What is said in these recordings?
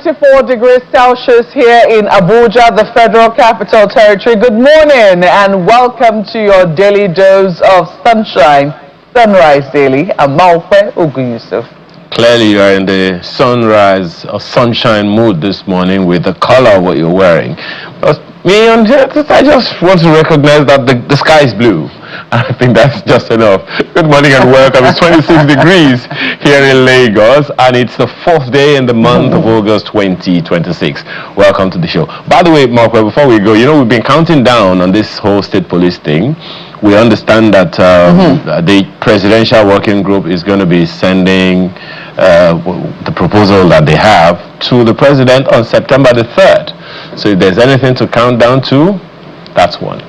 24 degrees Celsius here in Abuja, the Federal Capital Territory. Good morning and welcome to your daily dose of sunshine, Sunrise Daily. I'm Malfe Ogun Yusuf. Clearly you are in the sunrise or sunshine mood this morning with the color of what you're wearing. But me on here, I just want to recognize that the sky is blue. I think that's just enough. Good morning and welcome. It's 26 degrees here in Lagos and it's the 4th day in the month of August 2026. Welcome to the show. By the way, Mark, before we go, we've been counting down on this whole state police thing. We understand that the presidential working group is going to be sending the proposal that they have to the president on September the 3rd. So if there's anything to count down to, that's one.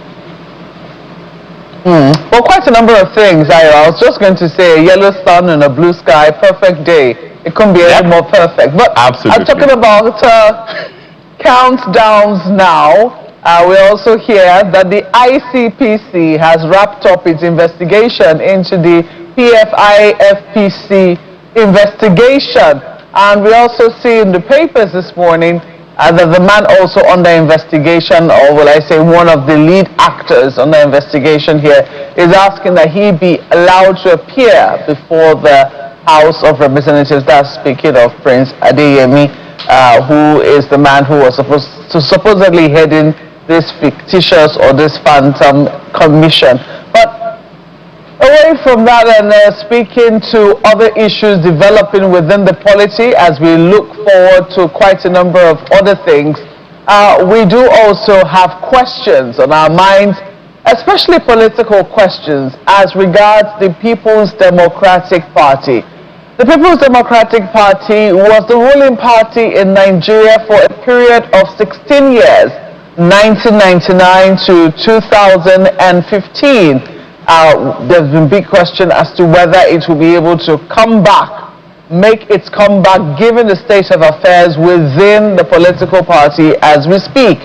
Well, quite a number of things. I was just going to say a yellow sun and a blue sky, perfect day. It couldn't be any more perfect. But absolutely. I'm talking about countdowns now. We also hear that the ICPC has wrapped up its investigation into the PFI-FPC investigation. And we also see in the papers this morning that the man also under investigation, or will I say one of the lead actors under investigation here, is asking that he be allowed to appear before the House of Representatives. That's speaking of Prince Adeyemi, who is the man who was supposedly heading this fictitious or this phantom commission. But away from that and speaking to other issues developing within the polity as we look forward to quite a number of other things, we do also have questions on our minds, especially political questions as regards the People's Democratic Party. The People's Democratic Party was the ruling party in Nigeria for a period of 16 years, 1999 to 2015. There's been big question as to whether it will be able to come back, make its comeback, given the state of affairs within the political party as we speak.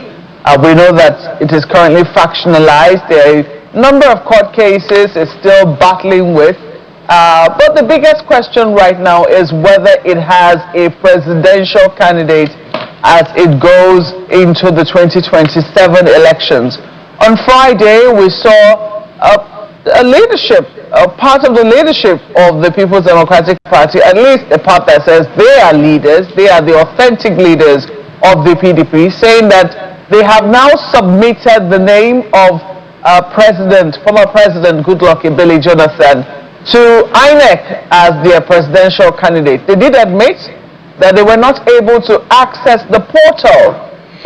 We know that it is currently factionalized. There are a number of court cases it's still battling with. But the biggest question right now is whether it has a presidential candidate as it goes into the 2027 elections. On Friday, we saw a leadership, a part of the leadership of the People's Democratic Party, at least a part that says they are leaders, they are the authentic leaders of the PDP, saying that they have now submitted the name of former President Goodluck Ebele Jonathan to INEC as their presidential candidate. They did admit that they were not able to access the portal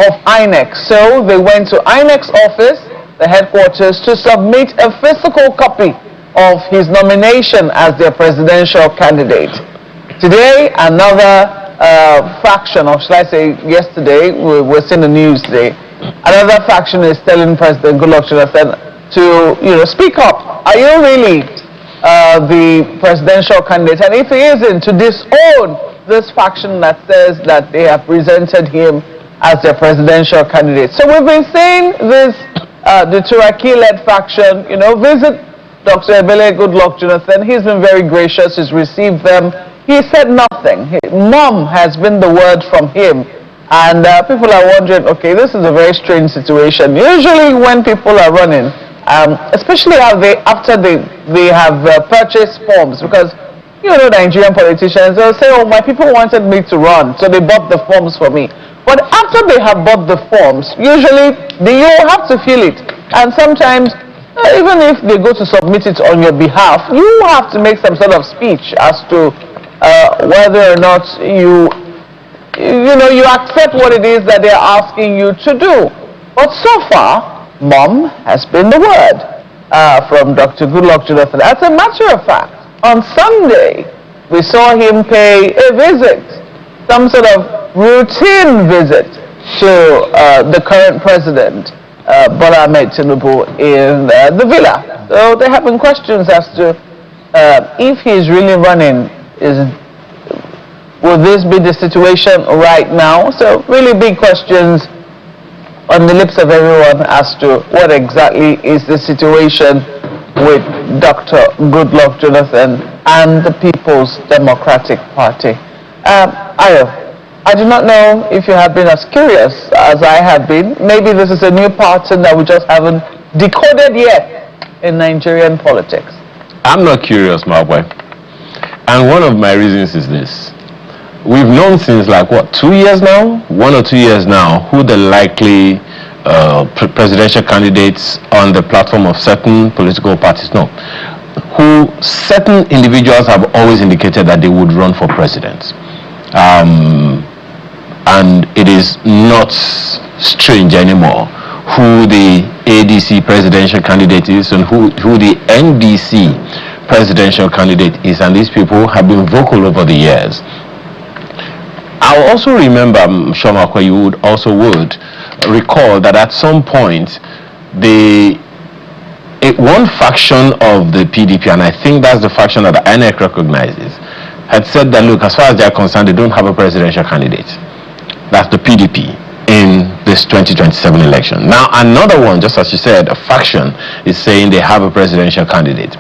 of INEC, so they went to INEC's office, the headquarters, to submit a physical copy of his nomination as their presidential candidate. Today, another faction, or should I say yesterday, we're seeing the news today, another faction is telling President Goodluck Jonathan to speak up. Are you really the presidential candidate? And if he isn't, to disown this faction that says that they have presented him as their presidential candidate. So we've been seeing this the Turaki-led faction, visit Dr. Ebele Goodluck Jonathan. He's been very gracious. He's received them. He said nothing. Mom has been the word from him. And people are wondering, okay, this is a very strange situation. Usually when people are running, especially after they have purchased forms, because Nigerian politicians, they'll say, oh, my people wanted me to run, so they bought the forms for me. But after they have bought the forms, usually you have to fill it. And sometimes, even if they go to submit it on your behalf, you have to make some sort of speech as to whether or not you accept what it is that they're asking you to do. But so far, Mom has been the word from Dr. Goodluck Jonathan. As a matter of fact, on Sunday, we saw him pay a visit, some sort of routine visit to the current president, Bola Ahmed Tinubu, in the villa. So there have been questions as to if he's really running, will this be the situation right now? So really big questions on the lips of everyone as to what exactly is the situation with Dr. Goodluck Jonathan and the People's Democratic Party. Ayo, I do not know if you have been as curious as I have been. Maybe this is a new pattern that we just haven't decoded yet in Nigerian politics. I'm not curious, my boy. And one of my reasons is this. We've known since like, what, 2 years now? 1 or 2 years now, who the likely presidential candidates on the platform of certain political parties, no, who certain individuals have always indicated that they would run for president. And it is not strange anymore who the ADC presidential candidate is and who the NDC presidential candidate is, and these people have been vocal over the years. I also remember, I'm sure Makwe, you would recall that at some point one faction of the PDP, and I think that's the faction that the INEC recognizes, had said that, look, as far as they're concerned, they don't have a presidential candidate. That's the PDP in this 2027 election. Now, another one, just as you said, a faction is saying they have a presidential candidate.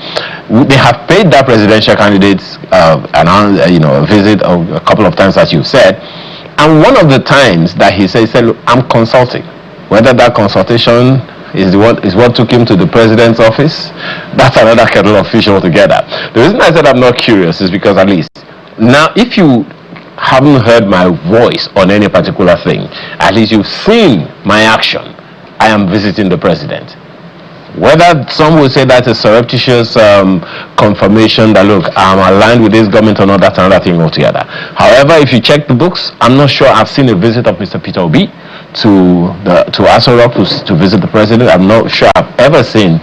They have paid that presidential candidate a visit a couple of times, as you've said. And one of the times that he said, look, I'm consulting. Whether that consultation is what took him to the president's office, that's another kettle of fish altogether. The reason I said I'm not curious is because, at least now, if you haven't heard my voice on any particular thing, at least you've seen my action. I am visiting the president. Whether some will say that's a surreptitious confirmation that, look, I'm aligned with this government or not, that's another thing altogether. However, if you check the books, I'm not sure I've seen a visit of Mr. Peter Obi to Aso Rock to visit the president. I'm not sure I've ever seen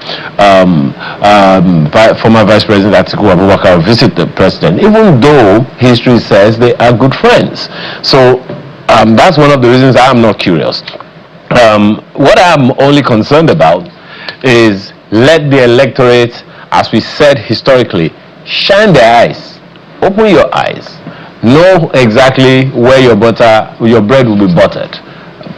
former Vice President Atiku Abubakar visit the president, even though history says they are good friends. So that's one of the reasons I'm not curious. What I'm only concerned about is let the electorate, as we said historically, shine their eyes, open your eyes, know exactly where your bread will be buttered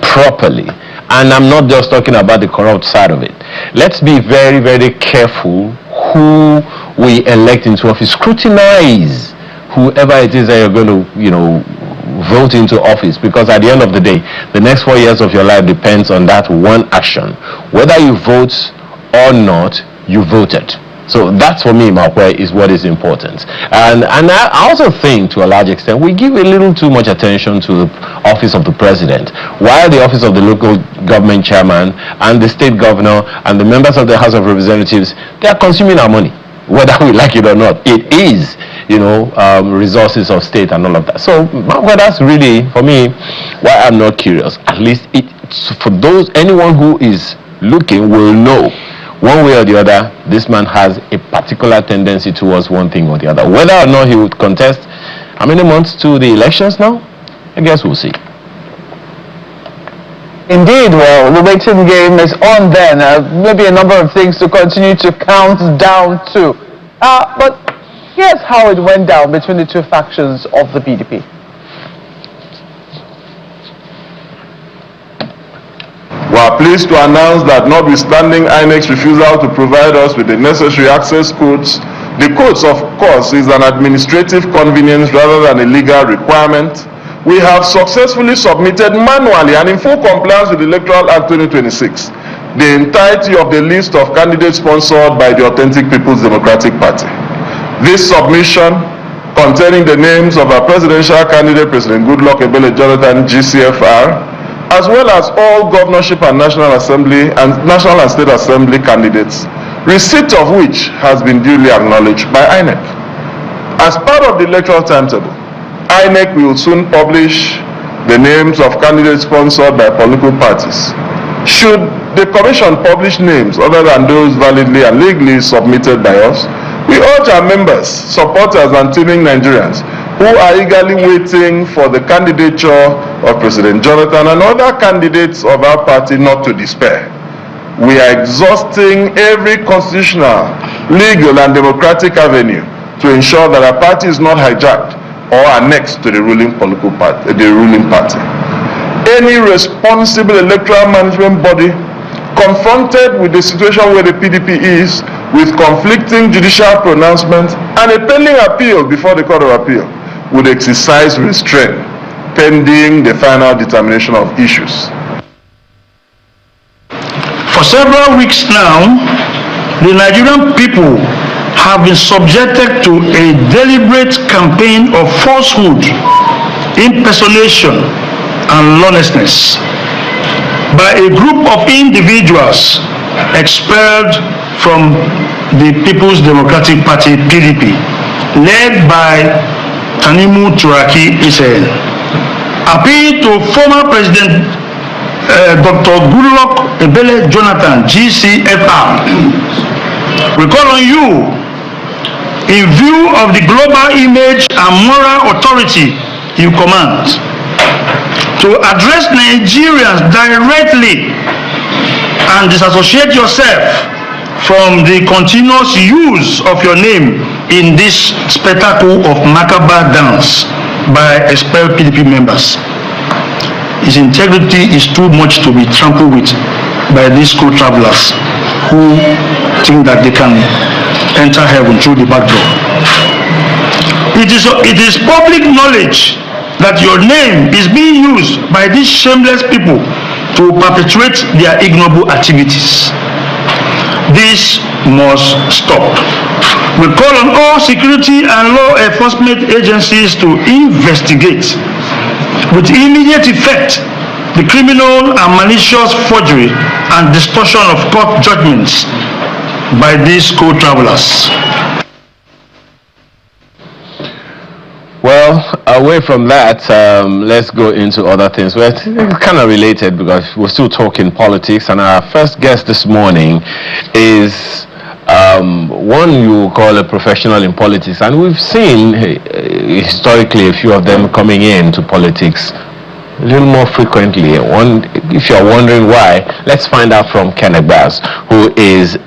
properly. And I'm not just talking about the corrupt side of it. Let's be very, very careful who we elect into office. Scrutinize whoever it is that you're going to vote into office, because at the end of the day, the next 4 years of your life depends on that one action. Whether you vote or not, you voted. So that's, for me, Makwe, is what is important. And I also think, to a large extent, we give a little too much attention to the office of the president, while the office of the local government chairman and the state governor and the members of the House of Representatives, they are consuming our money, whether we like it or not. It is, resources of state and all of that. So, Makwe, that's really, for me, why I'm not curious. At least anyone who is looking will know, one way or the other, this man has a particular tendency towards one thing or the other. Whether or not he would contest, how many months to the elections now? I guess we'll see. Indeed, well, the waiting game is on then. Maybe a number of things to continue to count down to. But here's how it went down between the two factions of the PDP. We are pleased to announce that, notwithstanding INEC's refusal to provide us with the necessary access codes, the codes, of course, is an administrative convenience rather than a legal requirement. We have successfully submitted manually and in full compliance with the Electoral Act 2026 the entirety of the list of candidates sponsored by the Authentic People's Democratic Party. This submission, containing the names of our presidential candidate, President Goodluck Ebele Jonathan, GCFR, as well as all governorship and National Assembly and National and State Assembly candidates, receipt of which has been duly acknowledged by INEC. As part of the electoral timetable, INEC will soon publish the names of candidates sponsored by political parties. Should the Commission publish names other than those validly and legally submitted by us, we urge our members, supporters, and teeming Nigerians who are eagerly waiting for the candidature of President Jonathan and other candidates of our party not to despair. We are exhausting every constitutional, legal, and democratic avenue to ensure that our party is not hijacked or annexed to the ruling political party, Any responsible electoral management body confronted with the situation where the PDP is, with conflicting judicial pronouncements and a pending appeal before the Court of Appeal, would exercise restraint pending the final determination of issues. For several weeks now, the Nigerian people have been subjected to a deliberate campaign of falsehood, impersonation, and lawlessness by a group of individuals expelled from the People's Democratic Party, PDP, led by Tanimu Turaki Israel. Appeal to former President Dr. Goodluck Ebele Jonathan, GCFR. We call on you, in view of the global image and moral authority you command, to address Nigerians directly and disassociate yourself from the continuous use of your name in this spectacle of macabre dance by expelled PDP members. His integrity is too much to be trampled with by these co-travelers who think that they can enter heaven through the back door. It is public knowledge that your name is being used by these shameless people to perpetuate their ignoble activities. This must stop. We call on all security and law enforcement agencies to investigate with immediate effect the criminal and malicious forgery and distortion of court judgments by these co-travelers. Well, away from that, let's go into other things. Well, it's kind of related because we're still talking politics, and our first guest this morning is one you call a professional in politics, and we've seen historically a few of them coming into politics a little more frequently. If you're wondering why, let's find out from Kenneth Bass, who is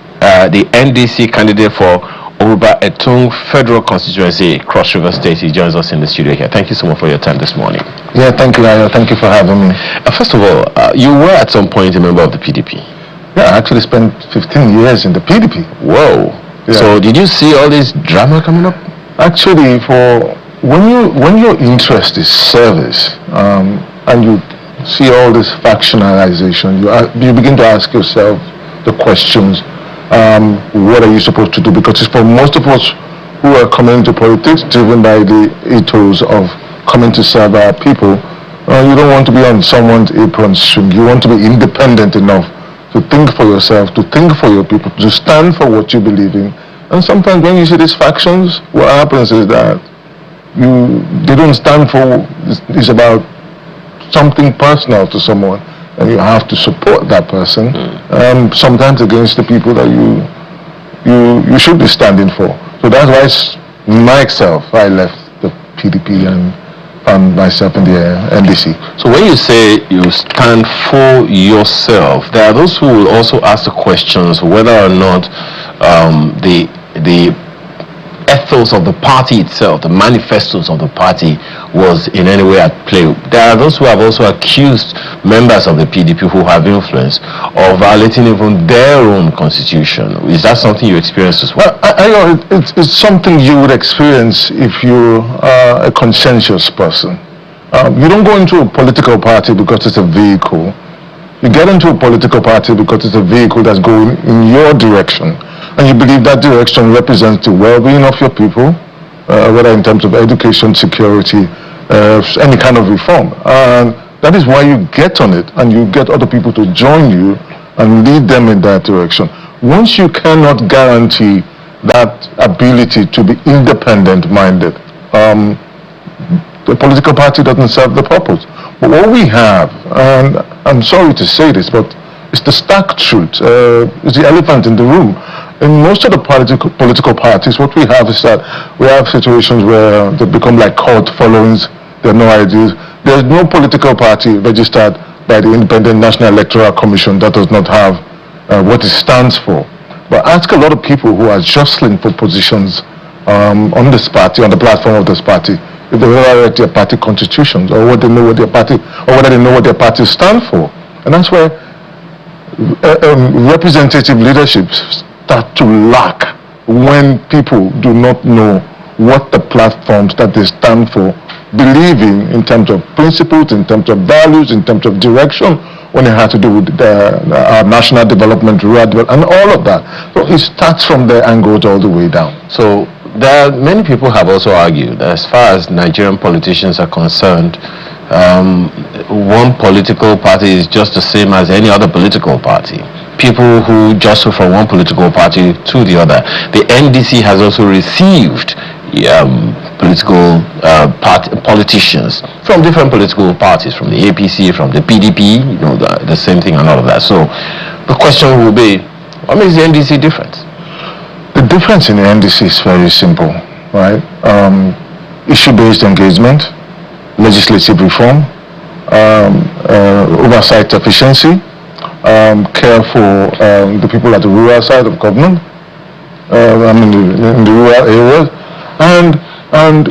the NDC candidate for Oruba Etung Federal Constituency, Cross River State. He joins us in the studio here. Thank you so much for your time this morning. Yeah, thank you, Lionel. Thank you for having me. First of all, you were at some point a member of the PDP. Yeah, I actually spent 15 years in the PDP. Whoa. Yeah. So did you see all this drama coming up? Actually, when your interest is service, and you see all this factionalization, you begin to ask yourself the questions. What are you supposed to do? Because it's for most of us who are coming into politics driven by the ethos of coming to serve our people. You don't want to be on someone's apron string. You want to be independent enough to think for yourself, to think for your people, to stand for what you believe in. And sometimes when you see these factions, what happens is that they don't stand for, it's about something personal to someone, and you have to support that person, sometimes against the people that you should be standing for. So that's why myself, I left the PDP and found myself in the NDC. So when you say you stand for yourself, there are those who will also ask the questions whether or not the ethos of the party itself, the manifestos of the party, was in any way at play. There are those who have also accused members of the PDP who have influence of violating even their own constitution. Is that something you experienced as well? Well, it's something you would experience if you're a conscientious person. You don't go into a political party because it's a vehicle. You get into a political party because it's a vehicle that's going in your direction, and you believe that direction represents the well-being of your people, whether in terms of education, security, any kind of reform. And that is why you get on it, and you get other people to join you and lead them in that direction. Once you cannot guarantee that ability to be independent-minded, the political party doesn't serve the purpose. But what we have, and I'm sorry to say this, but it's the stark truth, it's the elephant in the room. In most of the political parties, what we have is that we have situations where they become like cult followings. There are no ideas. There's no political party registered by the Independent National Electoral Commission that does not have what it stands for. But ask a lot of people who are jostling for positions on this party, on the platform of this party, if they ever read their party constitutions, or what they know what their party, or whether they know what their parties stand for. And that's where representative leadership start to lack when people do not know what the platforms that they stand for believing in terms of principles, in terms of values, in terms of direction, when it had to do with our national development, rural development, and all of that. So it starts from there and goes all the way down. So there are many people have also argued that as far as Nigerian politicians are concerned, one political party is just the same as any other political party. People who jostle from one political party to the other. The NDC has also received politicians from different political parties, from the APC, from the PDP, the same thing and all of that. So the question will be, what makes the NDC different? The difference in the NDC is very simple, right? Issue-based engagement, legislative reform, oversight efficiency, care for the people at the rural side of government, in the rural areas, and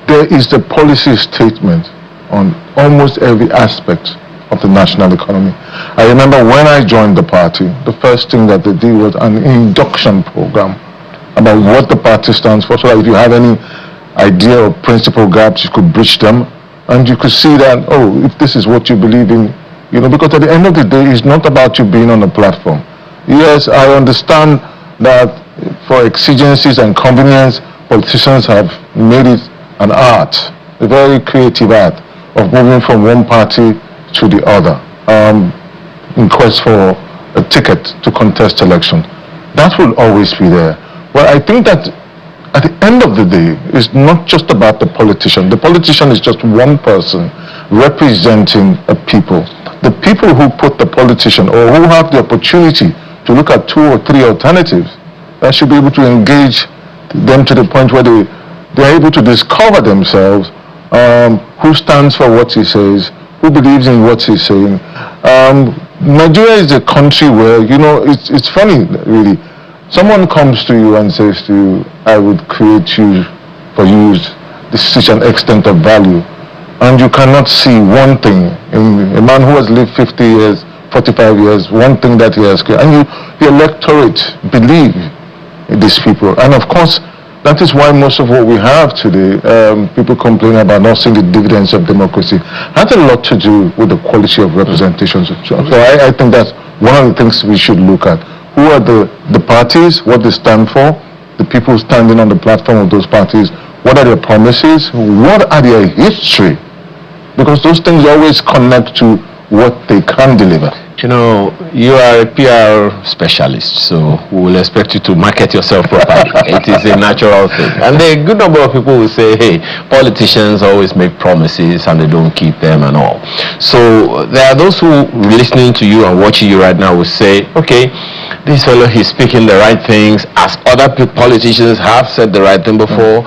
there is the policy statement on almost every aspect of the national economy. I remember when I joined the party, the first thing that they did was an induction program about what the party stands for, so that if you have any idea of principal gaps, you could bridge them, and you could see that, oh, if this is what you believe in, because at the end of the day, it's not about you being on the platform. Yes, I understand that for exigencies and convenience, politicians have made it an art, a very creative art of moving from one party to the other in quest for a ticket to contest election. That will always be there. Well, I think that at the end of the day, it's not just about the politician. The politician is just one person representing a people. The people who put the politician, or who have the opportunity to look at 2 or 3 alternatives, that should be able to engage them to the point where they are able to discover themselves, who stands for what he says, who believes in what he's saying. Nigeria is a country where, it's funny, really. Someone comes to you and says to you, I would create you for you, this is such an extent of value. And you cannot see one thing in a man who has lived 50 years, 45 years, one thing that he has created. And the electorate believe in these people. And of course, that is why most of what we have today, people complain about not seeing the dividends of democracy, has a lot to do with the quality of representation. So I think that's one of the things we should look at. Who are the parties, what they stand for, the people standing on the platform of those parties, what are their promises, what are their history? Because those things always connect to what they can deliver. You are a PR specialist, so we will expect you to market yourself properly. It is a natural thing. And there are a good number of people who say, hey, politicians always make promises and they don't keep them and all. So there are those who listening to you and watching you right now will say, okay, this fellow, he's speaking the right things, as other politicians have said the right thing before.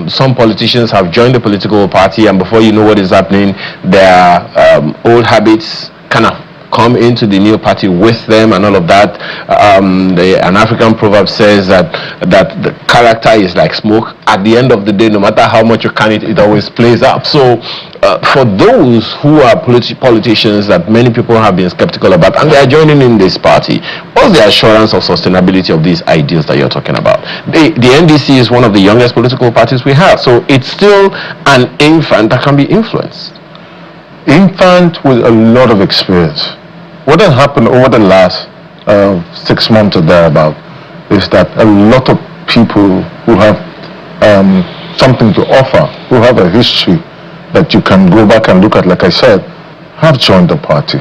Some politicians have joined the political party, and before you know what is happening, their old habits kind of come into the new party with them and all of that. An African proverb says that the character is like smoke. At the end of the day, no matter how much you can it always plays up. So for those who are politicians that many people have been skeptical about, and they are joining in this party, what's the assurance of sustainability of these ideas that you're talking about? The NDC is one of the youngest political parties we have, so it's still an infant that can be influenced. Infant with a lot of experience. What has happened over the last 6 months or thereabout is that a lot of people who have something to offer, who have a history that you can go back and look at, like I said, have joined the party.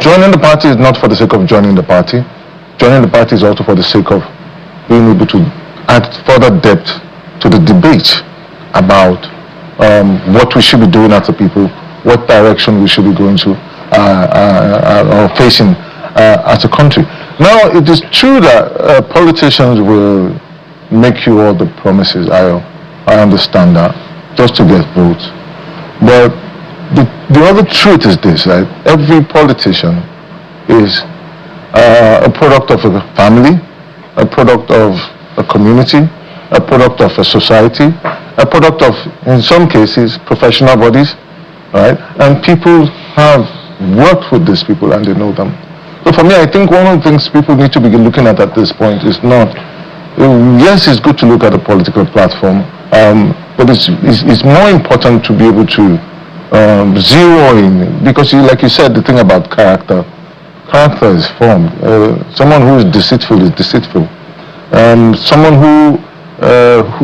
Joining the party is not for the sake of joining the party. Joining the party is also for the sake of being able to add further depth to the debate about what we should be doing as a people, what direction we should be going to or facing as a country. Now, it is true that politicians will make you all the promises. I understand that, just to get votes. But the other truth is this, right? Every politician is a product of a family, a product of a community, a product of a society, a product of, in some cases, professional bodies, right? And people have worked with these people and they know them. So for me, I think one of the things people need to begin looking at this point is not, yes, it's good to look at a political platform. But it's more important to be able to zero in, because like you said, the thing about character is formed. Someone who is deceitful is deceitful. Someone who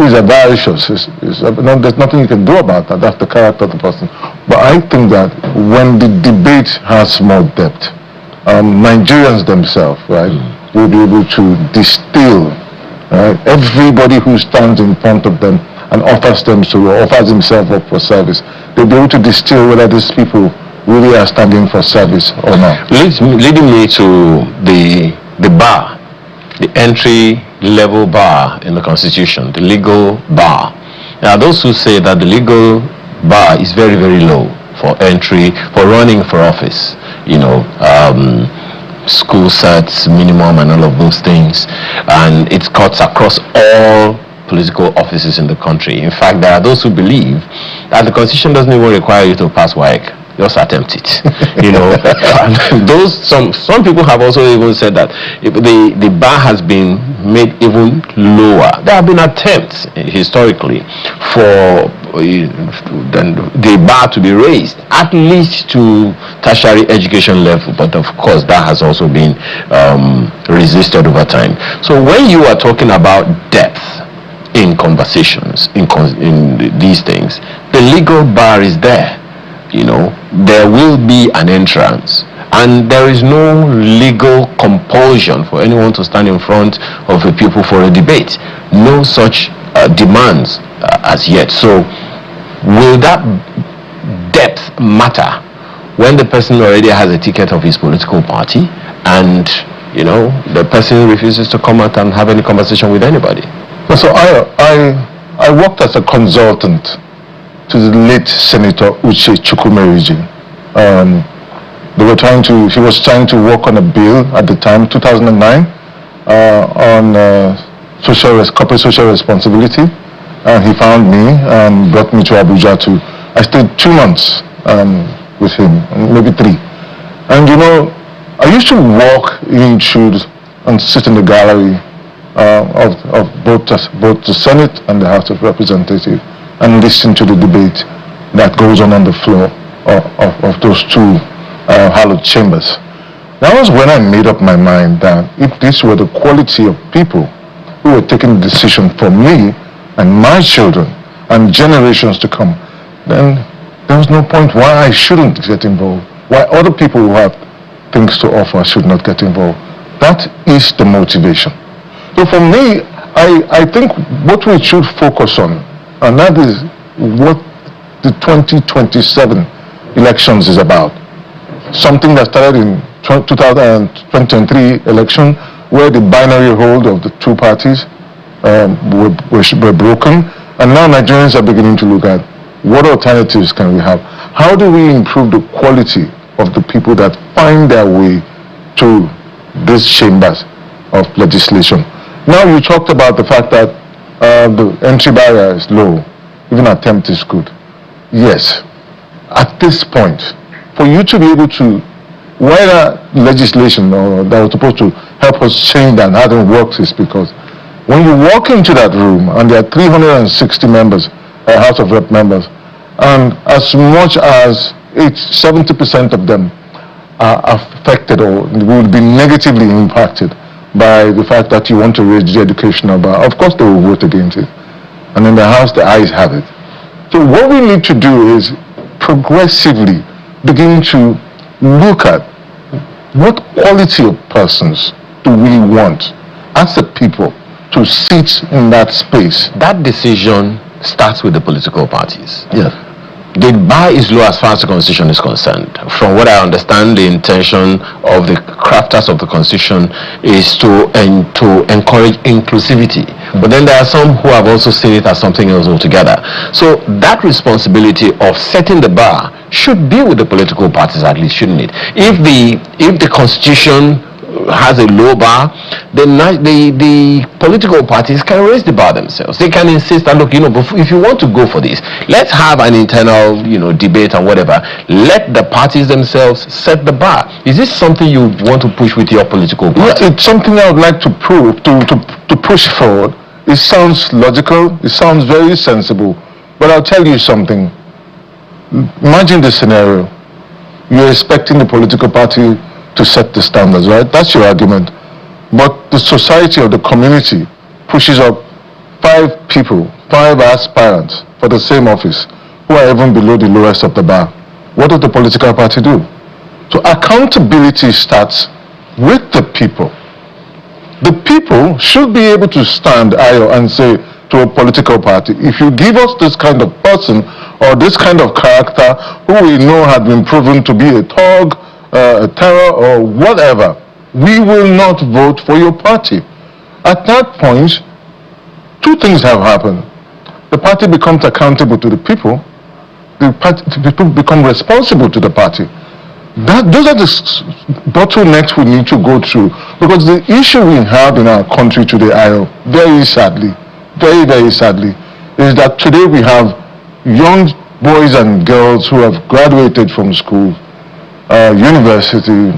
is avaricious there's nothing you can do about that. That's the character of the person. But I think that when the debate has more depth, Nigerians themselves, right, will be able to distill, right, everybody who stands in front of them and offers himself up for service. They'll be able to distill whether these people really are standing for service or not. Leading me to the bar, the entry level bar in the Constitution, the legal bar. Now, those who say that the legal bar is very, very low for entry, for running for office, school sets, minimum, and all of those things, and it cuts across all political offices in the country. In fact, there are those who believe that the Constitution doesn't even require you to pass WAEC. Just attempt it. Some people have also even said that if the bar has been made even lower. There have been attempts historically for the bar to be raised at least to tertiary education level, but of course that has also been resisted over time. So when you are talking about depth in conversations, in these things, the legal bar is there. There will be an entrance, and there is no legal compulsion for anyone to stand in front of the people for a debate. No such demands as yet. So will that depth matter when the person already has a ticket of his political party and the person refuses to come out and have any conversation with anybody? So I worked as a consultant to the late Senator Uche Chukwumeriji. He was trying to work on a bill at the time, 2009, on corporate social responsibility. And he found me and brought me to Abuja I stayed 2 months with him, maybe 3. And I used to walk into and sit in the gallery of both the Senate and the House of Representatives and listen to the debate that goes on the floor of those two hallowed chambers. That was when I made up my mind that if this were the quality of people who were taking the decision for me and my children and generations to come, then there was no point why I shouldn't get involved, why other people who have things to offer should not get involved. That is the motivation. So for me, I think what we should focus on, and that is what the 2027 elections is about. Something that started in 2023 election, where the binary hold of the two parties were broken, and now Nigerians are beginning to look at what alternatives can we have. How do we improve the quality of the people that find their way to these chambers of legislation? Now you talked about the fact that the entry barrier is low, even attempt is good. Yes, at this point, for you to be able to, why that legislation that was supposed to help us change that hasn't worked is because when you walk into that room and there are 360 members, House of Rep members, and as much as 70% of them are affected or will be negatively impacted by the fact that you want to raise the educational bar, of course they will vote against it. And in the House, the ayes have it. So what we need to do is progressively begin to look at what quality of persons do we want as a people to sit in that space. That decision starts with the political parties. Yes. The bar is low as far as the Constitution is concerned. From what I understand, the intention of the crafters of the Constitution is to encourage inclusivity. But then there are some who have also seen it as something else altogether. So that responsibility of setting the bar should be with the political parties, at least, shouldn't it? If the Constitution has a low bar, then the political parties can raise the bar themselves. They can insist that, look, if you want to go for this, let's have an internal, debate and whatever. Let the parties themselves set the bar. Is this something you want to push with your political party? Yeah, it's something I would like to prove, to push forward. It sounds logical. It sounds very sensible. But I'll tell you something. Imagine the scenario. You're expecting the political party to set the standards, right? That's your argument. But the society or the community pushes up 5 people, 5 aspirants for the same office who are even below the lowest of the bar. What does the political party do? So accountability starts with the people. The people should be able to stand and say to a political party, if you give us this kind of person or this kind of character who we know had been proven to be a thug, a terror or whatever, we will not vote for your party. At that point, 2 things have happened. The party becomes accountable to the people. The people become responsible to the party. Those are the bottlenecks we need to go through, because the issue we have in our country today, very sadly, very, very sadly, is that today we have young boys and girls who have graduated from school, university,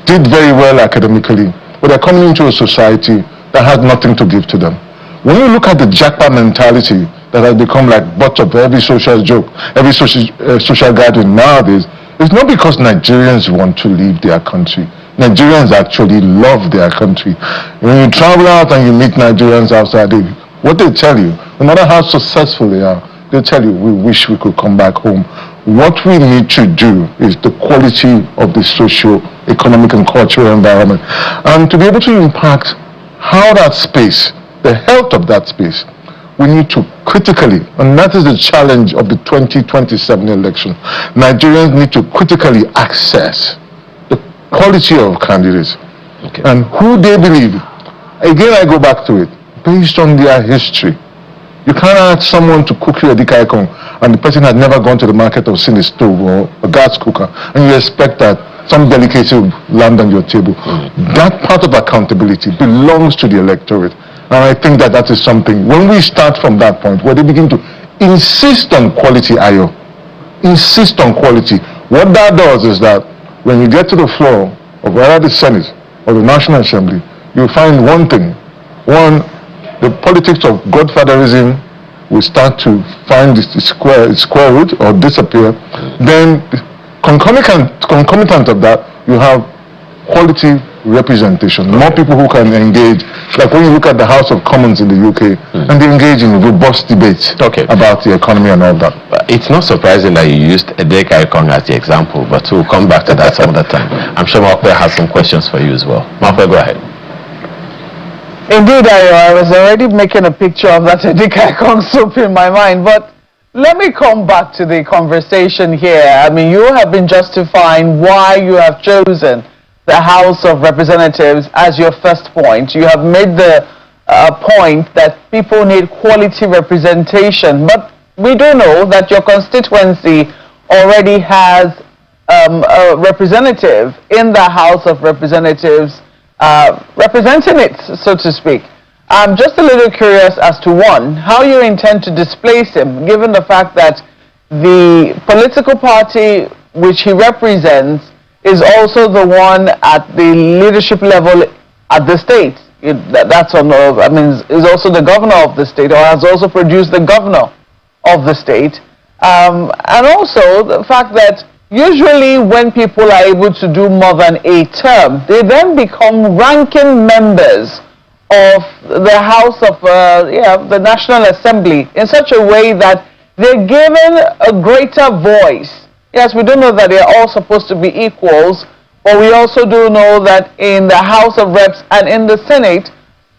did very well academically, but they're coming into a society that has nothing to give to them. When you look at the jackpot mentality that has become like butt of every social joke, every social gathering nowadays, it's not because Nigerians want to leave their country. Nigerians actually love their country. When you travel out and you meet Nigerians outside, what they tell you, no matter how successful they are, they tell you, we wish we could come back home. What we need to do is the quality of the socio-economic and cultural environment, and to be able to impact how that space, the health of that space, we need to critically, and that is the challenge of the 2027 election, Nigerians need to critically assess the quality of candidates and who they believe. Again, I go back to it, based on their history. You can't ask someone to cook you a dikaikong and the person had never gone to the market or seen a stove or a gas cooker, and you expect that some delicacy will land on your table. That part of accountability belongs to the electorate. And I think that is something, when we start from that point, where they begin to insist on quality, insist on quality, what that does is that when you get to the floor of either the Senate or the National Assembly, you'll find one thing. One, the politics of godfatherism will start to find its square root or disappear. Then, concomitant of that, you have quality representation, more people who can engage. Like when you look at the House of Commons in the UK, and they engage in robust debates about the economy and all that. It's not surprising that you used Edeka Ikong as the example, but we'll come back to that some other time. I'm sure Mokwe has some questions for you as well. Mokwe, go ahead. Indeed, I was already making a picture of that Edeka Ikong soup in my mind, but let me come back to the conversation here. I mean, you have been justifying why you have chosen the House of Representatives as your first point. You have made the point that people need quality representation, but we do know that your constituency already has a representative in the House of Representatives representing it, so to speak. I'm just a little curious as to, one, how you intend to displace him, given the fact that the political party which he represents is also the one at the leadership level at the state. That's on. I mean, is also the governor of the state, or has also produced the governor of the state, and also the fact that usually when people are able to do more than a term, they then become ranking members of the House of the National Assembly in such a way that they're given a greater voice. Yes, we do know that they're all supposed to be equals, but we also do know that in the House of Reps and in the Senate,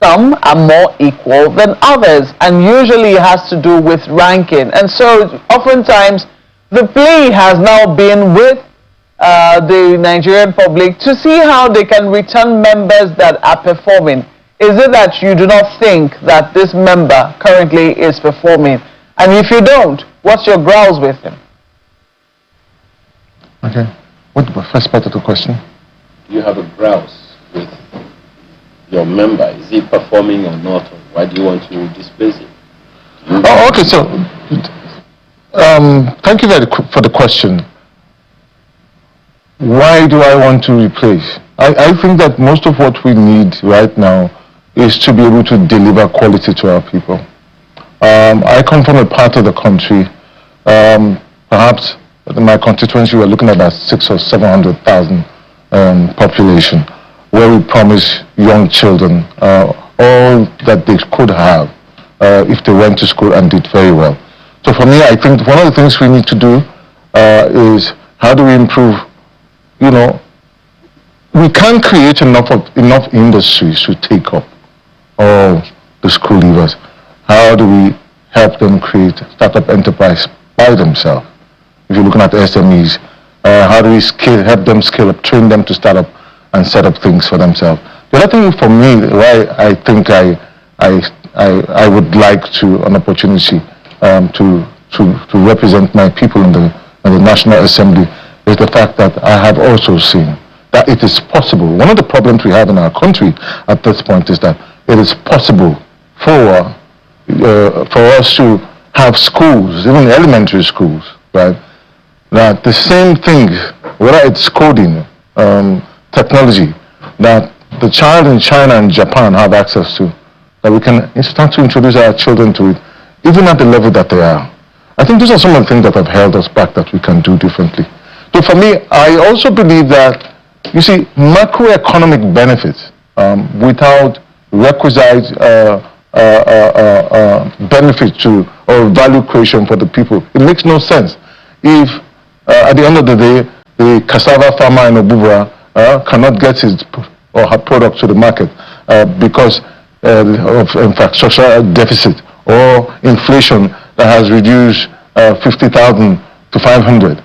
some are more equal than others, and usually it has to do with ranking. And so oftentimes the plea has now been with the Nigerian public to see how they can return members that are performing. Is it that you do not think that this member currently is performing? And if you don't, what's your grouse with him? Okay. What's the first part of the question? You have a grouse with your member. Is he performing or not? Or why do you want to displace him? Oh, okay. So, thank you for the question. Why do I want to replace? I think that most of what we need right now is to be able to deliver quality to our people. I come from a part of the country, perhaps in my constituency, we're looking at about 600,000 or 700,000 population, where we promise young children all that they could have if they went to school and did very well. So for me, I think one of the things we need to do is how do we improve, we can't create enough industries to take up all the school leavers. How do we help them create startup enterprise by themselves? If you're looking at SMEs, how do we help them scale up, train them to start up and set up things for themselves? The other thing for me, why I think I would like an opportunity to represent my people in the National Assembly is the fact that I have also seen that it is possible. One of the problems we have in our country at this point is that it is possible for us to have schools, even elementary schools, right? That the same thing, whether it's coding, technology, that the child in China and Japan have access to, that we can start to introduce our children to it, even at the level that they are. I think those are some of the things that have held us back that we can do differently. So for me, I also believe that, you see, macroeconomic benefits without requisite benefit to or value creation for the people, it makes no sense. If at the end of the day, the cassava farmer in Obubwa cannot get his or her product to the market because of infrastructure deficit or inflation that has reduced 50,000 to 500.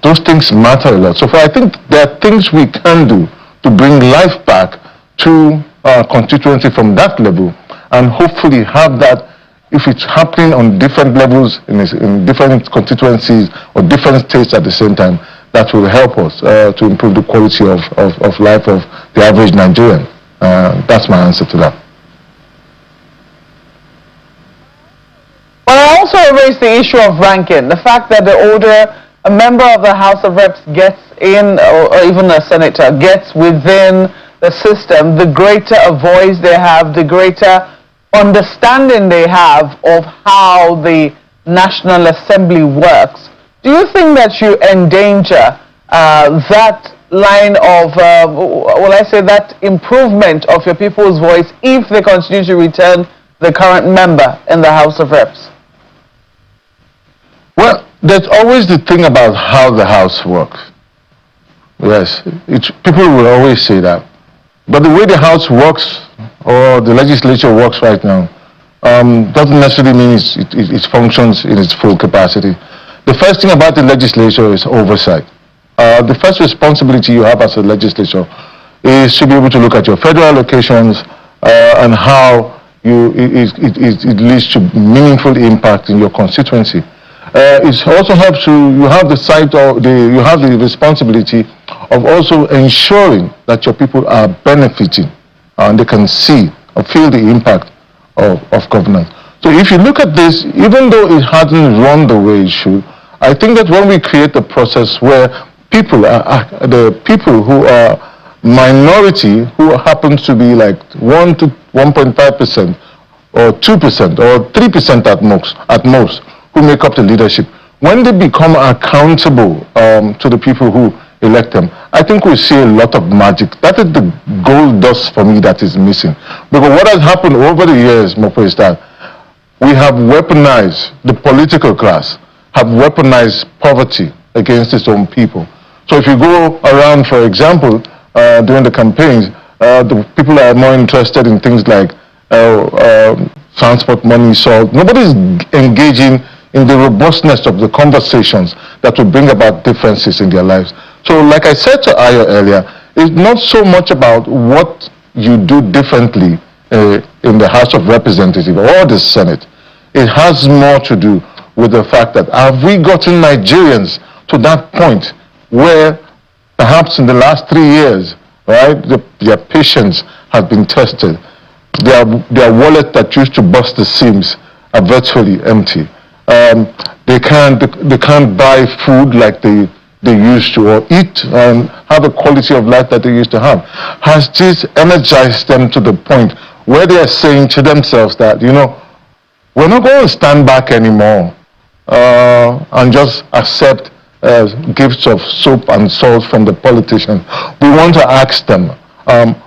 Those things matter a lot. So I think there are things we can do to bring life back to our constituency from that level, and hopefully have that, if it's happening on different levels in different constituencies or different states at the same time, that will help us to improve the quality of life of the average Nigerian. That's my answer to that. Well, I also raised the issue of ranking, the fact that the older a member of the House of Reps gets in, or even a senator gets within the system, the greater a voice they have, the greater understanding they have of how the National Assembly works. Do you think that you endanger that line of, that improvement of your people's voice if they continue to return the current member in the House of Reps? Well, there's always the thing about how the House works. Yes, people will always say that. But the way the House works or the legislature works right now doesn't necessarily mean it functions in its full capacity. The first thing about the legislature is oversight. The first responsibility you have as a legislature is to be able to look at your federal allocations and how it leads to meaningful impact in your constituency. It also helps you have the responsibility of also ensuring that your people are benefiting and they can see or feel the impact of governance. So if you look at this, even though it hasn't run the way it should, I think that when we create a process where the people who are minority, who happens to be like 1 to 1.5% or 2% or 3% at most, who make up the leadership, when they become accountable to the people who elect them, I think we see a lot of magic. That is the gold dust for me that is missing. Because what has happened over the years, Mopo, is that we have weaponized, the political class have weaponized poverty against its own people. So if you go around, for example, during the campaigns, the people are more interested in things like transport money, salt. Nobody's engaging in the robustness of the conversations that will bring about differences in their lives. So like I said to Ayo earlier, it's not so much about what you do differently in the House of Representatives or the Senate. It has more to do with the fact that have we gotten Nigerians to that point where perhaps in the last 3 years, right, their patience has been tested. Their wallet that used to bust the seams are virtually empty. They can't buy food like they used to, or eat and have a quality of life that they used to have. Has this energized them to the point where they are saying to themselves that, We're not going to stand back anymore and just accept gifts of soap and salt from the politicians. We want to ask them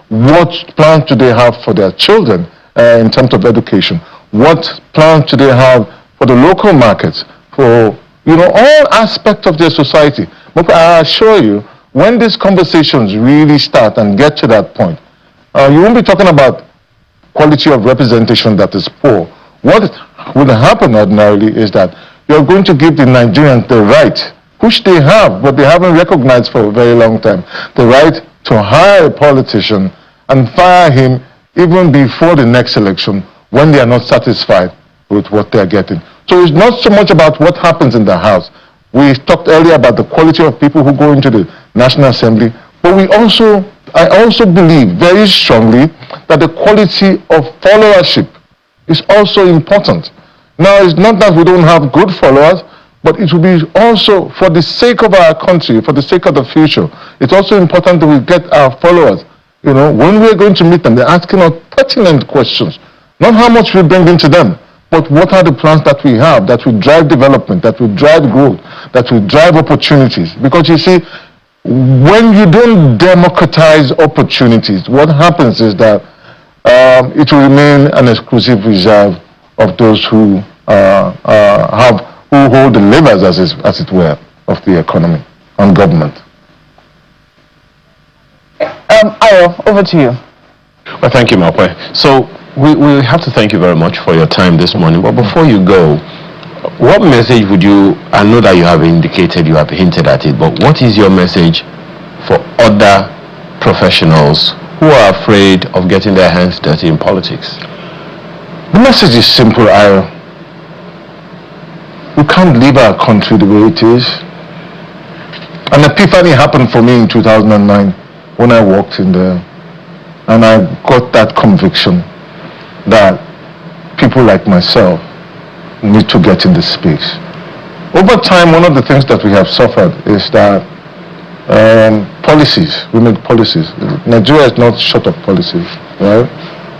what plans do they have for their children in terms of education? What plans do they have for the local markets, for all aspects of their society? But I assure you, when these conversations really start and get to that point, you won't be talking about quality of representation that is poor. What will happen ordinarily is that you're going to give the Nigerians the right, which they have, but they haven't recognized for a very long time, the right to hire a politician and fire him even before the next election when they are not satisfied with what they're getting. So it's not so much about what happens in the House. We talked earlier about the quality of people who go into the National Assembly, but I also believe very strongly that the quality of followership is also important. Now, it's not that we don't have good followers, but it will be also for the sake of our country, for the sake of the future. It's also important that we get our followers. When we're going to meet them, they're asking us pertinent questions. Not how much we bring into them, but what are the plans that we have that will drive development, that will drive growth, that will drive opportunities. Because you see, when you don't democratize opportunities, what happens is that it will remain an exclusive reserve of those who hold the levers, as it were, of the economy and government. Ayo, over to you. Well, thank you, Mapwe. So we have to thank you very much for your time this morning. But before you go, what message would you, I know that you have indicated, you have hinted at it, but what is your message for other professionals who are afraid of getting their hands dirty in politics? The message is simple, Ayo. We can't leave our country the way it is. An epiphany happened for me in 2009 when I walked in there, and I got that conviction that people like myself need to get in this space. Over time, one of the things that we have suffered is that we make policies. Nigeria is not short of policies, right?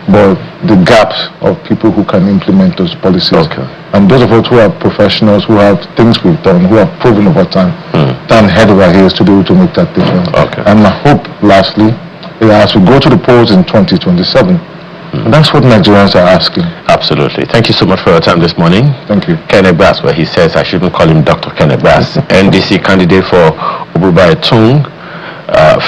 But the gaps of people who can implement those policies. Okay. And those of us who are professionals, who have things we've done, who have proven over time, stand head over heels to be able to make that difference. Okay. And my hope, lastly, is as we go to the polls in 2027, and that's what Nigerians are asking. Absolutely. Thank you so much for your time this morning. Thank you. Kenneth Brass, where he says I shouldn't call him Dr. Kenneth Brass, NDC candidate for Obubai-Tung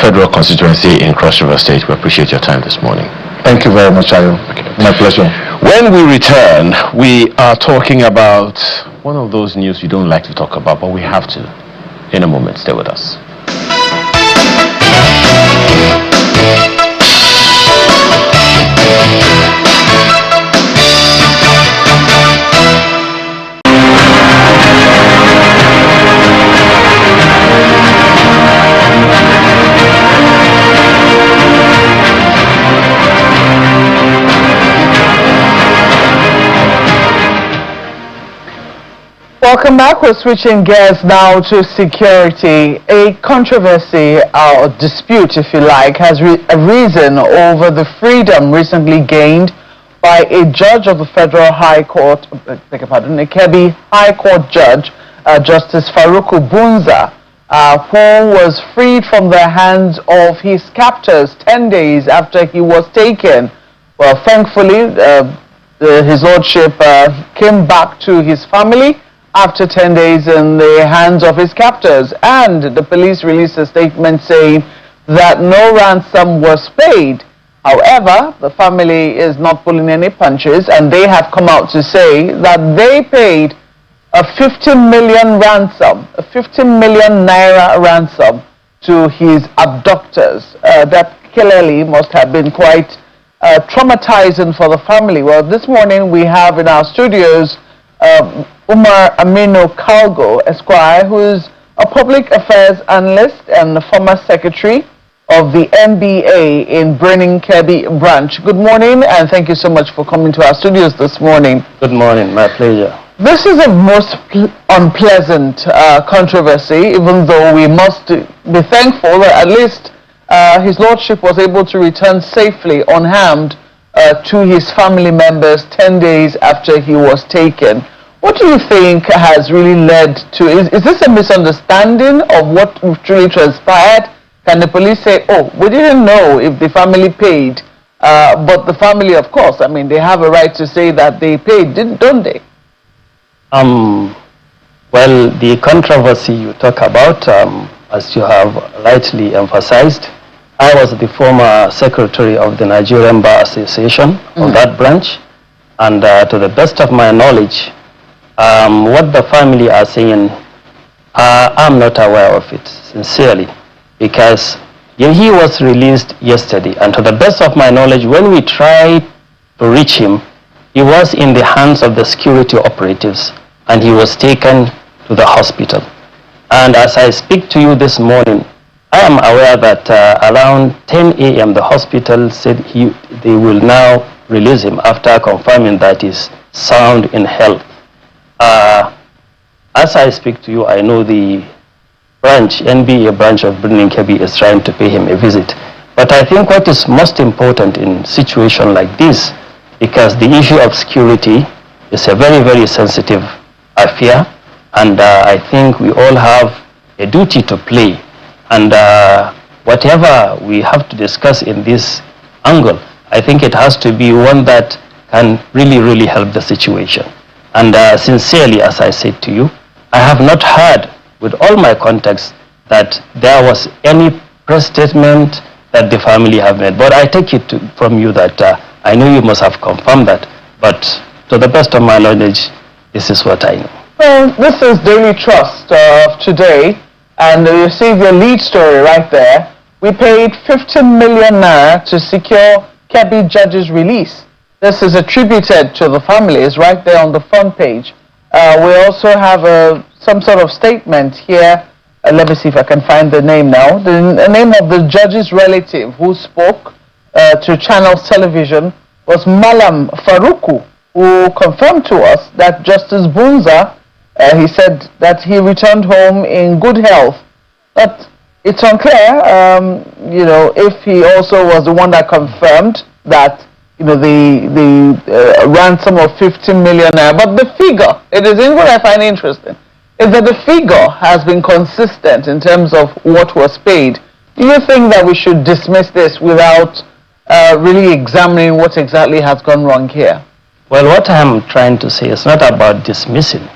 federal constituency in Cross River State. We appreciate your time this morning. Thank you very much, Ayo. Okay. My pleasure. When we return, we are talking about one of those news you don't like to talk about, but we have to. In a moment, stay with us. Welcome back. We're switching gears now to security. A controversy or dispute, if you like, has arisen over the freedom recently gained by a judge of the Federal High Court, a Kebbi High Court judge, Justice Faruku Bunza, who was freed from the hands of his captors 10 days after he was taken. Well, thankfully, his lordship came back to his family after 10 days in the hands of his captors, and the police released a statement saying that no ransom was paid. However, the family is not pulling any punches, and they have come out to say that they paid a 50 million ransom, a 50 million naira ransom to his abductors. That clearly must have been quite traumatizing for the family. Well, this morning we have in our studios Umar Aminu Kalgo, Esquire, who is a public affairs analyst and the former secretary of the NBA in Brenin Kebbi branch. Good morning, and thank you so much for coming to our studios this morning. Good morning, my pleasure. This is a most unpleasant controversy, even though we must be thankful that at least his lordship was able to return safely unharmed to his family members 10 days after he was taken. What do you think has really led to, is this a misunderstanding of what truly transpired? Can the police say, oh, we didn't know if the family paid, but the family, of course, I mean, they have a right to say that they paid, don't they? Well, the controversy you talk about, as you have rightly emphasized, I was the former secretary of the Nigerian Bar Association of that branch, and to the best of my knowledge, what the family are saying, I'm not aware of it, sincerely, because he was released yesterday, and to the best of my knowledge, when we tried to reach him, he was in the hands of the security operatives, and he was taken to the hospital. And as I speak to you this morning, I am aware that around 10 a.m. the hospital said they will now release him after confirming that he's sound in health. As I speak to you, I know the branch, NBA branch of Birnin Kebbi, is trying to pay him a visit. But I think what is most important in a situation like this, because the issue of security is a very, very sensitive affair, and I think we all have a duty to play. And whatever we have to discuss in this angle, I think it has to be one that can really, really help the situation. And sincerely, as I said to you, I have not heard with all my contacts that there was any press statement that the family have made. But I take it from you that I know you must have confirmed that. But to the best of my knowledge, this is what I know. Well, this is Daily Trust of today. And you see your lead story right there. We paid 15 million naira to secure Kebbi judge's release. This is attributed to the families right there on the front page. We also have some sort of statement here. Let me see if I can find the name now. The name of the judge's relative who spoke to Channels Television was Malam Faruku, who confirmed to us that Justice Bunza, he said that he returned home in good health. But it's unclear, if he also was the one that confirmed that, the ransom of 15 million naira. But the figure, it is what I find interesting, is that the figure has been consistent in terms of what was paid. Do you think that we should dismiss this without really examining what exactly has gone wrong here? Well, what I'm trying to say is not about dismissing.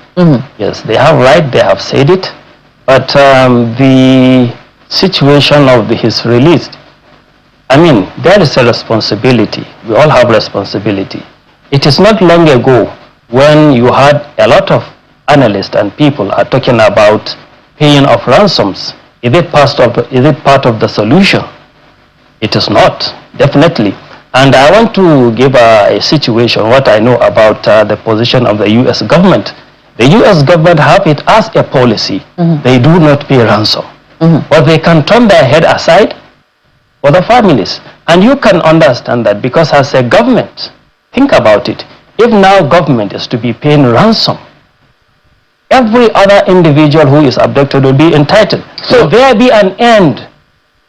Yes, they have right, they have said it, but the situation of his release, I mean, there is a responsibility. We all have responsibility. It is not long ago when you had a lot of analysts and people are talking about paying of ransoms. Is it part of the solution? It is not, definitely. And I want to give a situation, what I know about the position of the U.S. government. The U.S. government have it as a policy. They do not pay ransom. But they can turn their head aside for the families. And you can understand that because as a government, think about it, if now government is to be paying ransom, every other individual who is abducted will be entitled. So there be an end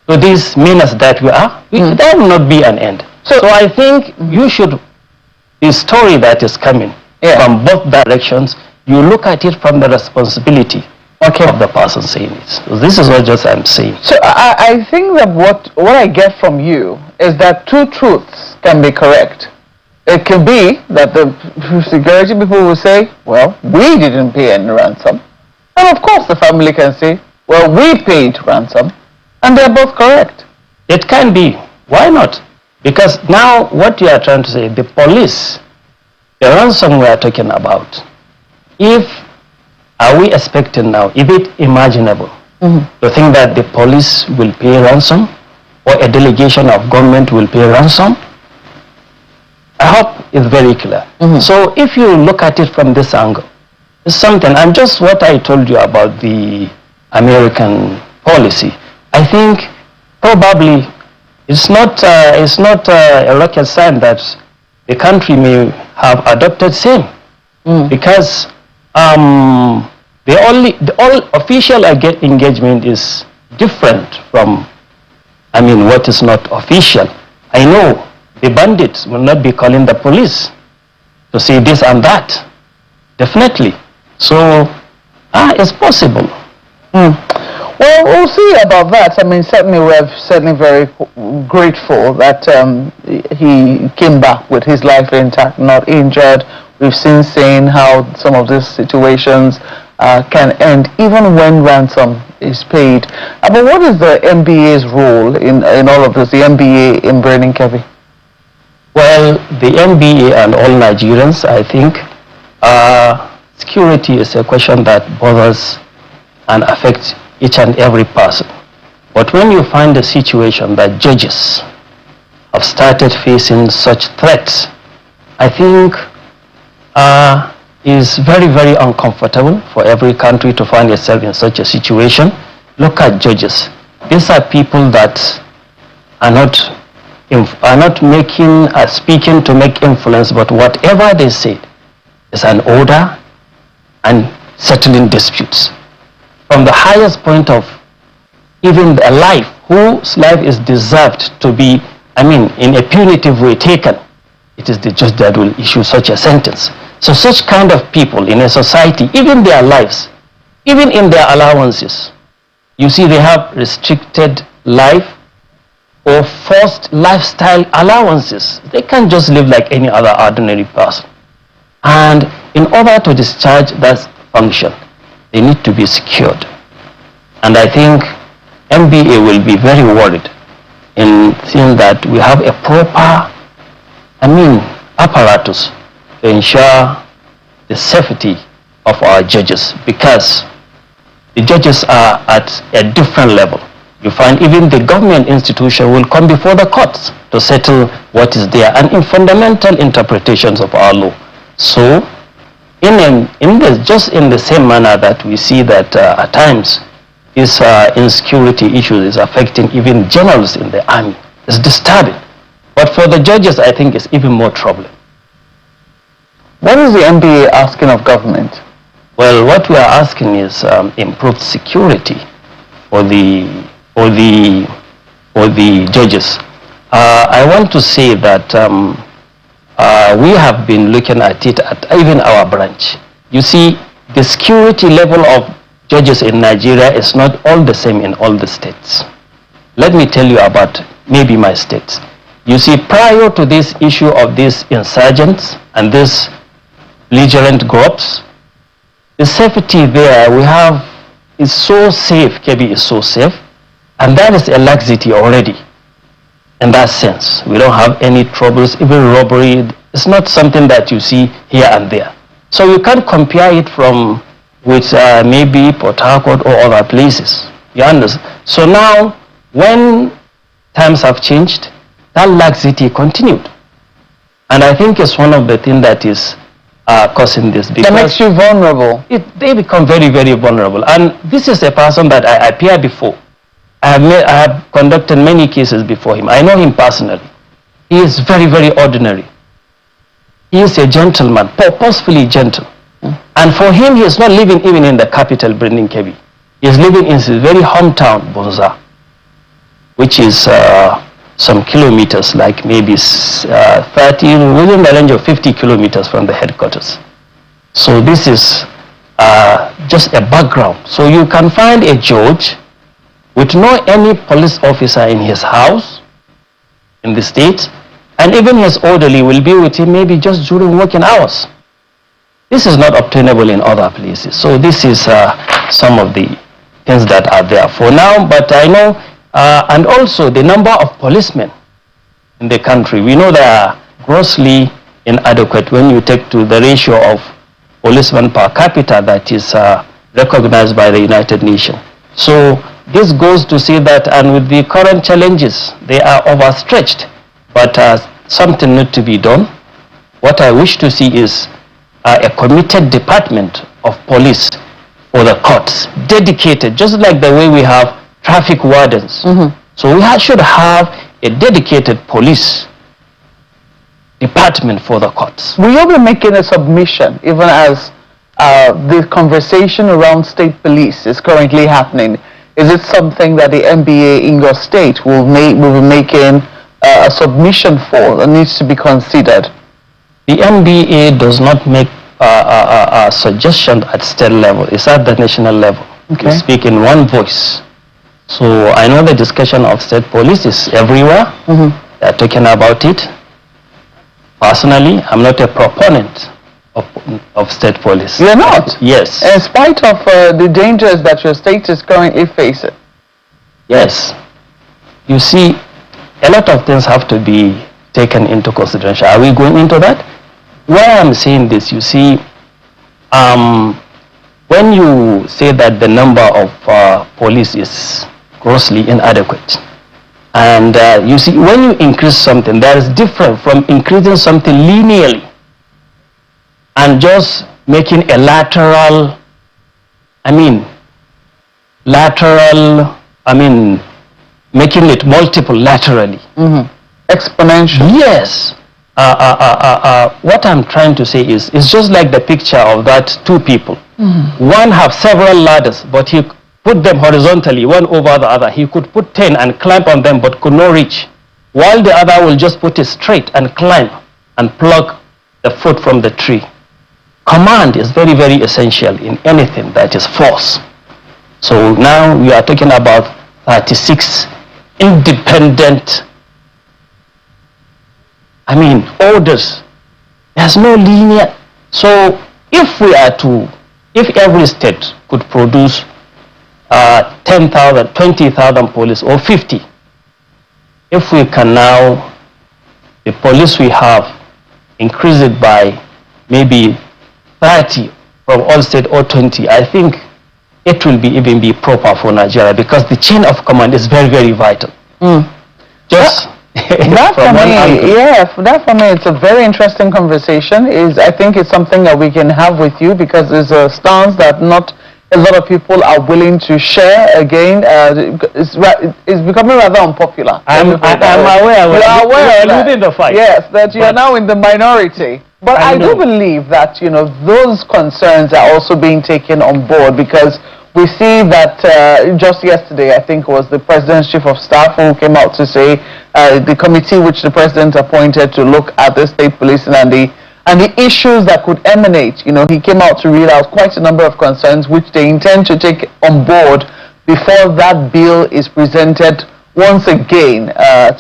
to this menace that we are. There will not be an end. So I think you should, the story that is coming from both directions, you look at it from the responsibility of the person saying it. So this is what just I'm saying. So I think that what I get from you is that two truths can be correct. It can be that the security people will say, well, we didn't pay any ransom. And of course the family can say, well, we paid ransom. And they're both correct. It can be. Why not? Because now what you are trying to say, the police, the ransom we are talking about, are we expecting now, is it imaginable to think that the police will pay ransom or a delegation of government will pay ransom? I hope it's very clear. So if you look at it from this angle, it's something, and just what I told you about the American policy, I think probably it's not a rocket science that the country may have adopted same, because the all official engagement is different from, what is not official. I know the bandits will not be calling the police to say this and that. Definitely. So, it's possible. Well, we'll see about that. I mean, certainly we're very grateful that he came back with his life intact, not injured. We've seen how some of these situations can end even when ransom is paid. But what is the NBA's role in all of this, the NBA in Brandon Kebbi? Well, the NBA and all Nigerians, I think, security is a question that bothers and affects each and every person. But when you find a situation that judges have started facing such threats, I think is very, very uncomfortable for every country to find itself in such a situation. Look at judges. These are people that are not speaking to make influence, but whatever they say is an order and settling disputes. From the highest point of even a life, whose life is deserved to be, in a punitive way taken, it is the judge that will issue such a sentence. So such kind of people in a society, even their lives, even in their allowances, you see they have restricted life or forced lifestyle allowances. They can't just live like any other ordinary person. And in order to discharge that function, they need to be secured. And I think NBA will be very worried in seeing that we have a proper, apparatus to ensure the safety of our judges, because the judges are at a different level. You find even the government institution will come before the courts to settle what is there and in fundamental interpretations of our law. So, just in the same manner that we see that at times this insecurity issue is affecting even generals in the army, it's disturbing. But for the judges, I think it's even more troubling. What is the NBA asking of government? Well, what we are asking is improved security for the judges. I want to say that we have been looking at it at even our branch. You see, the security level of judges in Nigeria is not all the same in all the states. Let me tell you about maybe my states. You see, prior to this issue of these insurgents and these belligerent groups, the safety there we have is so safe. Kebbi is so safe, and that is a laxity already. In that sense, we don't have any troubles. Even robbery, it's not something that you see here and there. So you can't compare it with maybe Port Harcourt or other places. You understand? So now, when times have changed, that laxity continued, and I think it's one of the things that is causing this. That makes you vulnerable. They become very, very vulnerable. And this is a person that I appear before. I have conducted many cases before him. I know him personally. He is very, very ordinary. He is a gentleman, purposefully gentle. And for him, he is not living even in the capital, Brandon Kebbi. He is living in his very hometown, Bunza, which is some kilometers, like maybe 30, within the range of 50 kilometers from the headquarters. So this is just a background. So you can find a judge with no any police officer in his house, in the state, and even his orderly will be with him maybe just during working hours. This is not obtainable in other places. So this is some of the things that are there for now, but I know, and also the number of policemen in the country, we know they are grossly inadequate when you take to the ratio of policemen per capita that is recognized by the United Nations. So this goes to say that, and with the current challenges, they are overstretched, but something needs to be done. What I wish to see is a committed department of police for the courts, dedicated, just like the way we have traffic wardens. So we should have a dedicated police department for the courts. Will you be making a submission, even as the conversation around state police is currently happening? Is it something that the NBA in your state will be making a submission for that needs to be considered? The NBA does not make a suggestion at state level. It's at the national level. Okay. We speak in one voice. So I know the discussion of state police is everywhere. They are talking about it. Personally, I'm not a proponent of state police. You're not? Yes. In spite of the dangers that your state is currently facing? Yes. You see, a lot of things have to be taken into consideration. Are we going into that? Why I'm saying this, you see, when you say that the number of police is grossly inadequate, and you see, when you increase something, that is different from increasing something linearly and just making a making it multiple laterally. Exponential. Yes. What I'm trying to say is, it's just like the picture of that two people. One have several ladders, but he put them horizontally, one over the other. He could put 10 and climb on them, but could not reach. While the other will just put it straight and climb and pluck the fruit from the tree. Command is very, very essential in anything that is force. So now we are talking about 36 independent orders. There's no linear. So if every state could produce 10,000, 20,000 police or 50, if we can now, the police we have, increase it by maybe 30 from all state or 20, I think it will even be proper for Nigeria, because the chain of command is very, very vital. Just that for me, it's a very interesting conversation. I think it's something that we can have with you, because it's a stance that not a lot of people are willing to share. Again, it's becoming rather unpopular. I'm aware. You are aware of that. The fight. Yes, that you are now in the minority. But I do believe that those concerns are also being taken on board, because we see that just yesterday, I think it was the President's Chief of Staff who came out to say the committee which the President appointed to look at the state policing and the issues that could emanate. He came out to read out quite a number of concerns which they intend to take on board before that bill is presented once again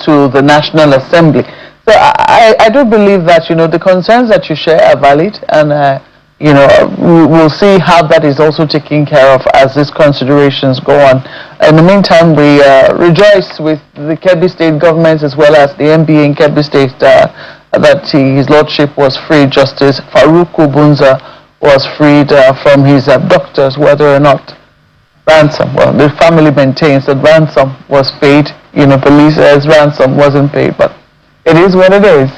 to the National Assembly. So I do believe that the concerns that you share are valid, and we'll see how that is also taken care of as these considerations go on. In the meantime, we rejoice with the Kebbi State government as well as the NBA in Kebbi State that His Lordship was freed. Justice Farouk Bunza was freed from his abductors, whether or not ransom. Well, the family maintains that ransom was paid. Police says ransom wasn't paid, but it is what it is.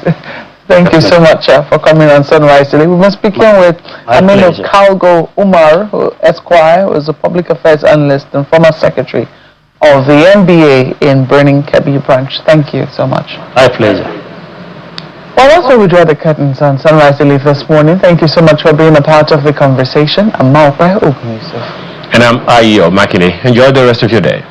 Thank you so much for coming on Sunrise today. We've been speaking with Aminu Kalgo Umar, Esquire, who is a public affairs analyst and former secretary of the NBA in Burning Kebbi branch. Thank you so much. My pleasure. Well, that's where we draw the curtains on Sunrise Daily this morning. Thank you so much for being a part of the conversation. I'm Maupe Ogun Yusuf. And I'm Ayo Makine. Enjoy the rest of your day.